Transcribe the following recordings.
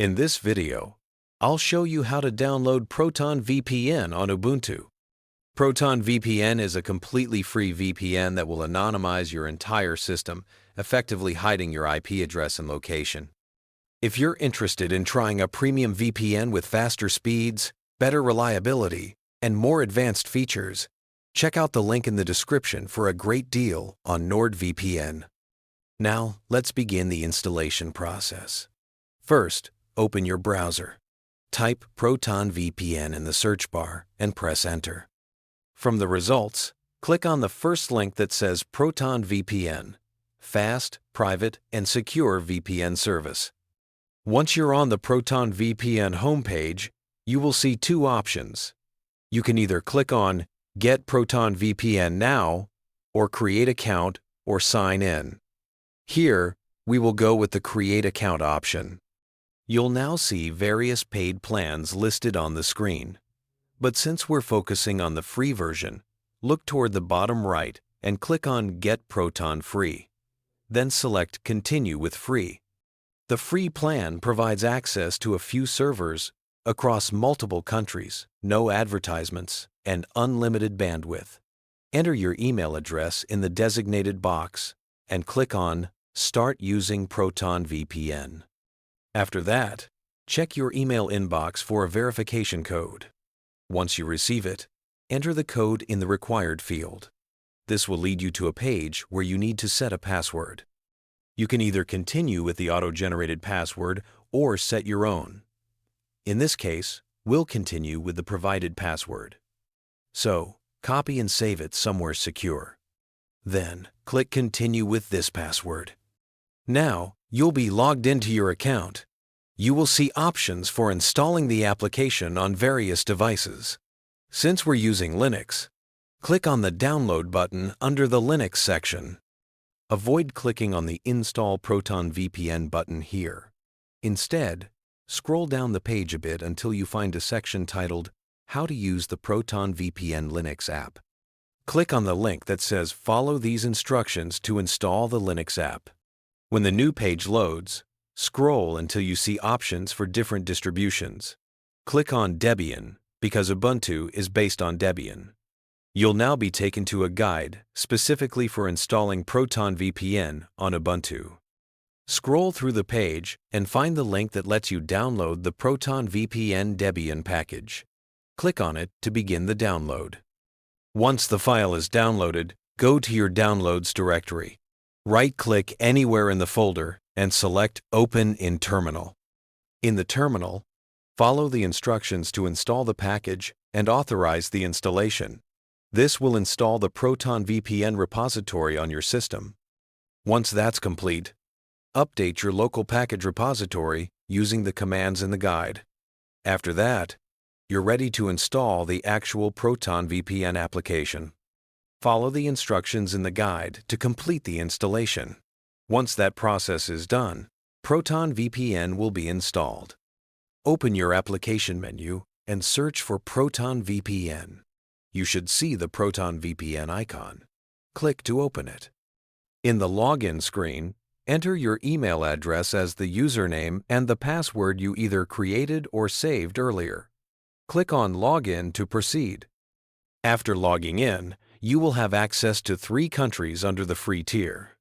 In this video, I'll show you how to download Proton VPN on Ubuntu. Proton VPN is a completely free VPN that will anonymize your entire system, effectively hiding your IP address and location. If you're interested in trying a premium VPN with faster speeds, better reliability, and more advanced features, check out the link in the description for a great deal on NordVPN. Now, let's begin the installation process. First, open your browser. Type Proton VPN in the search bar and press Enter. From the results, click on the first link that says Proton VPN, Fast, Private, and Secure VPN Service. Once you're on the Proton VPN homepage, you will see two options. You can either click on Get Proton VPN Now or Create Account or Sign In. Here, we will go with the Create Account option. You'll now see various paid plans listed on the screen. But since we're focusing on the free version, look toward the bottom right and click on Get Proton Free. Then select Continue with Free. The free plan provides access to a few servers across multiple countries, no advertisements, and unlimited bandwidth. Enter your email address in the designated box and click on Start using Proton VPN. After that, check your email inbox for a verification code. Once you receive it, enter the code in the required field. This will lead you to a page where you need to set a password. You can either continue with the auto-generated password or set your own. In this case, we'll continue with the provided password. So, copy and save it somewhere secure. Then, click Continue with this password. Now, you'll be logged into your account. You will see options for installing the application on various devices. Since we're using Linux, click on the Download button under the Linux section. Avoid clicking on the Install Proton VPN button here. Instead, scroll down the page a bit until you find a section titled How to Use the Proton VPN Linux app. Click on the link that says Follow these instructions to install the Linux app. When the new page loads, scroll until you see options for different distributions. Click on Debian because Ubuntu is based on Debian. You'll now be taken to a guide specifically for installing Proton VPN on Ubuntu. Scroll through the page and find the link that lets you download the Proton VPN Debian package. Click on it to begin the download. Once the file is downloaded, go to your Downloads directory. Right-click anywhere in the folder and select Open in Terminal. In the terminal, follow the instructions to install the package and authorize the installation. This will install the Proton VPN repository on your system. Once that's complete, update your local package repository using the commands in the guide. After that, you're ready to install the actual Proton VPN application. Follow the instructions in the guide to complete the installation. Once that process is done, Proton VPN will be installed. Open your application menu and search for Proton VPN. You should see the Proton VPN icon. Click to open it. In the login screen, enter your email address as the username and the password you either created or saved earlier. Click on Login to proceed. After logging in, you will have access to 3 countries under the free tier.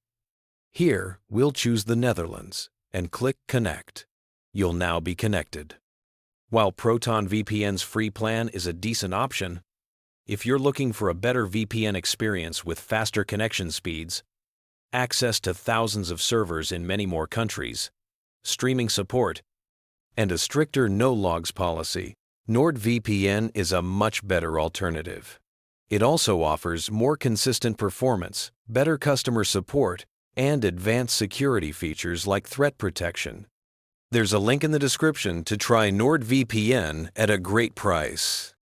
Here, we'll choose the Netherlands and click Connect. You'll now be connected. While Proton VPN's free plan is a decent option, if you're looking for a better VPN experience with faster connection speeds, access to thousands of servers in many more countries, streaming support, and a stricter no-logs policy, NordVPN is a much better alternative. It also offers more consistent performance, better customer support, and advanced security features like threat protection. There's a link in the description to try NordVPN at a great price.